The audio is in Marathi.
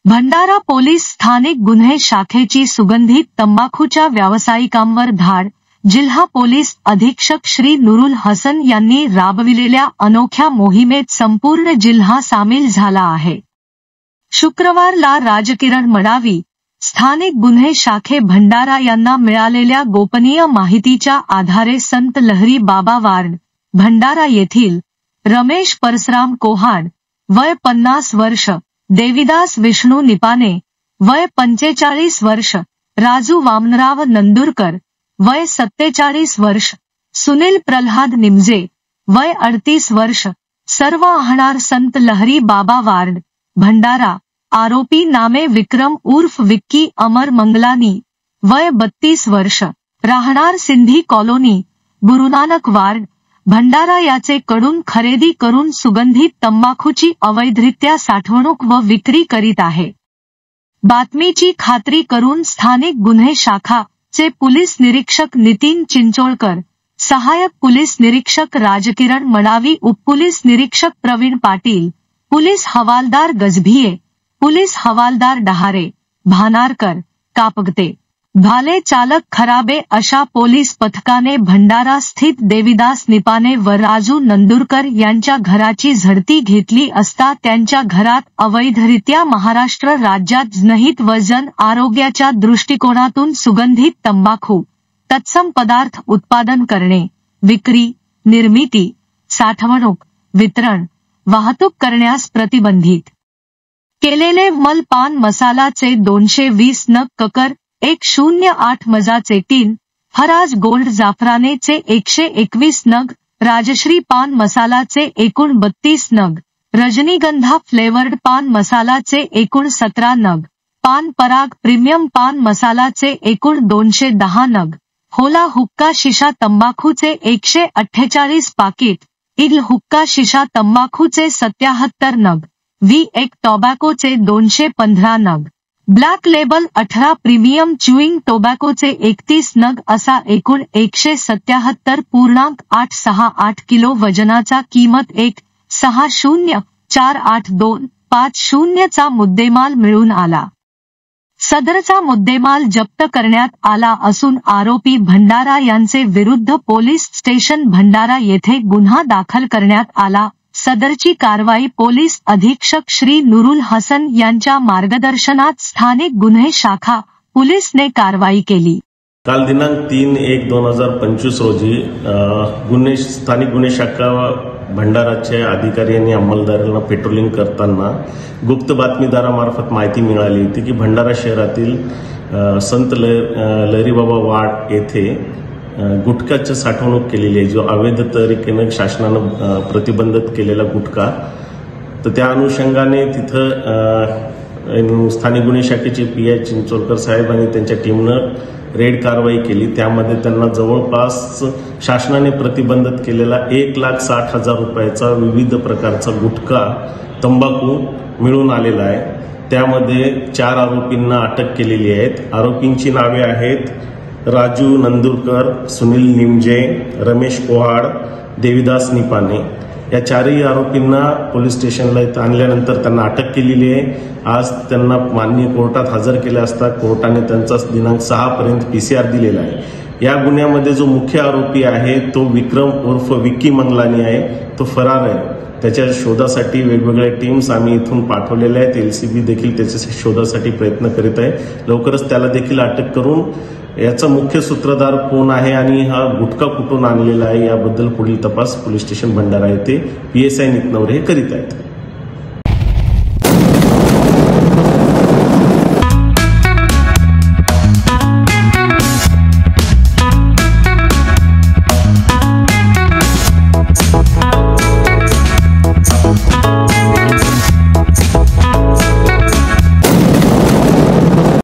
भंडारा पोलीस स्थानिक गुन्हे शाखेची सुगंधित तंबाखूच्या व्यावसायिकांवर धाड. जिल्हा पोलीस अधीक्षक श्री नुरुल हसन यांनी राबविलेल्या अनोख्या मोहिमेत संपूर्ण जिल्हा सामील झाला आहे. शुक्रवारला राजकिरण मडावी, स्थानिक गुन्हे शाखे भंडारा यांना मिळालेल्या गोपनीय माहितीच्या आधारे संत लहरी बाबा वार्ड, भंडारा येथील रमेश परसराम कोहाड, वय 50 वर्ष, देविदास विष्णू निपाने, वय 45 वर्ष, राजू वामनराव नंदुरकर, वय 47 वर्ष, सुनील प्रल्हाद निमजे, वय 38 वर्ष, सर्व राहणार संत लहरी बाबा वार्ड, भंडारा. आरोपी नामे विक्रम उर्फ विक्की अमर मंगलानी, वय 32 वर्ष, राहणार सिंधी कॉलोनी, गुरुनानक वार्ड, भंडारा याचे कडून खरेदी करून सुगंधित तंबाखूची अवैधरित्या साठवणूक व विक्री करीत आहे. बातमीची खात्री करून स्थानिक गुन्हे शाखा चे पोलीस निरीक्षक नितीन चिंचोळकर, सहाय्यक पोलीस निरीक्षक राजकिरण मडावी, उपपोलीस निरीक्षक प्रवीण पाटील, पोलीस हवालदार गजभिये, पोलीस हवालदार डहारे, भानारकर, कापगते, भाले चालक खराबे अशा पोलीस पथकाने भंडारा स्थित देविदास निपाने व राजू नंदुरकर यांच्या घराची झडती घेतली असता त्यांच्या घरात अवैधरित्या महाराष्ट्र राज्यात नाहीत व जन आरोग्याच्या दृष्टिकोनातून सुगंधित तंबाखू तत्सम पदार्थ उत्पादन करणे, विक्री, निर्मिती, साठवणूक, वितरण, वाहतूक करण्यास प्रतिबंधित केलेले मल पान मसालाचे 220 नग ककर 108 मजाचे 3, हराज गोल्ड जाफरानेचे 121 नग, राजश्री पान मसालाचे एकूण 32 नग, रजनीगंधा फ्लेवर्ड पान मसालाचे एकूण 17 नग, पान पराग प्रीमियम पान मसालाचे एकूण 210 नग, होला हुक्का शिशा तंबाखूचे 148 पाकिट, इग्ल हुक्का शिशा तंबाखूचे 77 नग, V1 टोबॅकोचे 215 नग, ब्लॅक लेबल 18 प्रीमियम च्युईंग टोबॅकोचे 31 नग असा एकूण 177.868 किलो वजनाचा किंमत 1,60,482,50 चा मुद्देमाल मिळून आला. सदरचा मुद्देमाल जप्त करण्यात आला असून आरोपी भंडारा यांचे विरुद्ध पोलीस स्टेशन भंडारा येथे गुन्हा दाखल करण्यात आला. सदरची कारवाई पोलीस अधीक्षक श्री नुरुल हसन यांच्या मार्गदर्शनात स्थानिक गुन्हे शाखा पोलीसने कारवाई केली. काल दिनांक 3/1/2025 रोजी स्थानिक गुन्हे शाखा भंडाराचे अधिकारी आणि अंमलदारांना पेट्रोलिंग करताना गुप्त बातमीदारामार्फत माहिती मिळाली होती की भंडारा शहरातील संत लहरीबाबा वार्ड येथे गुटखाची साठवणूक केलेली आहे, जो अवैध तरीकेने शासनानं प्रतिबंधित केलेला गुटखा. तर त्या अनुषंगाने तिथं स्थानिक गुन्हे शाखेचे PI चिंचोळकर साहेब आणि त्यांच्या टीमनं रेड कारवाई केली. त्यामध्ये त्यांना जवळपास शासनाने प्रतिबंधित केलेला 1,60,000 रुपयाचा विविध प्रकारचा गुटखा तंबाखू मिळून आलेला आहे. त्यामध्ये 4 आरोपींना अटक केलेली आहे. आरोपींची नावे आहेत राजू नंदुरकर, सुनील निमजे, रमेश कोहाड, देविदास निपाने. या 4ही आरोपींना पोलीस स्टेशनला आणल्यानंतर त्यांना अटक केलेली आहे. आज त्यांना माननीय कोर्टात हजर केले असता कोर्टाने त्यांचा दिनांक 6 पर्यंत PCR दिलेला आहे. या गुन्ह्यामध्ये जो मुख्य आरोपी आहे तो विक्रम उर्फ विक्की मंगलानी आहे, तो फरार आहे. त्याच्या शोधासाठी वेगवेगळ्या टीम्स आम्ही इथून पाठवलेल्या आहेत. LCB देखील त्याच्या शोधासाठी प्रयत्न करीत आहे. लवकरच त्याला देखील अटक करून याचा मुख्य सूत्रधार कोण आहे आणि हा गुटखा कुठून आणलेला आहे याबद्दल पुढील तपास पोलीस स्टेशन भंडारा येथे PSI नितनवरे हे करीत आहेत.